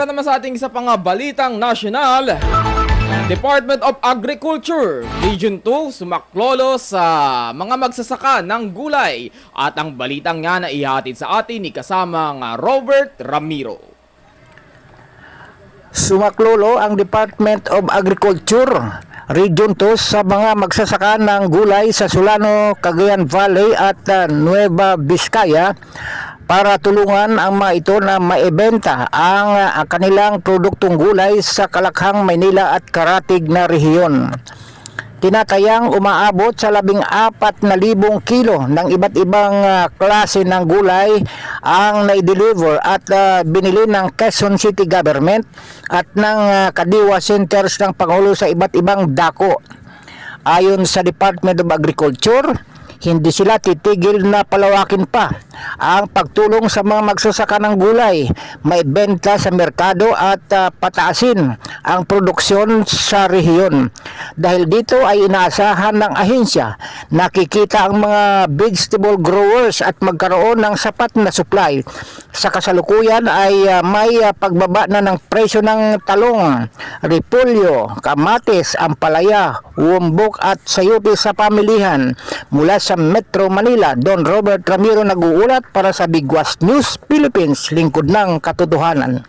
para naman sa ating isa pang balitang nasyonal, Department of Agriculture, Region 2, sumaklolo sa mga magsasaka ng gulay. At ang balitang nga na ihatid sa atin ni kasamang Robert Ramiro. Sumaklolo ang Department of Agriculture, Region 2 sa mga magsasaka ng gulay sa Solano, Cagayan Valley at Nueva Vizcaya para tulungan ang mga ito na maibenta ang kanilang produktong gulay sa Kalakhang, Maynila at karatig na rehiyon. Tinatayang umaabot sa 14,000 kilo ng iba't ibang klase ng gulay ang na-deliver at binili ng Quezon City Government at ng Kadiwa Centers ng Pangulo sa iba't ibang dako. Ayon sa Department of Agriculture, hindi sila titigil na palawakin pa ang pagtulong sa mga magsasaka ng gulay, maibenta sa merkado at pataasin ang produksyon sa rehiyon. Dahil dito ay inaasahan ng ahensya na kikita ang mga vegetable growers at magkaroon ng sapat na supply. Sa kasalukuyan ay may pagbaba na ng presyo ng talong, repolyo, kamatis, ampalaya, umbok at sayote sa pamilihan. Mula sa Metro Manila, Don Robert Ramiro nag-uulat para sa Bigwas News Philippines, lingkod ng katotohanan.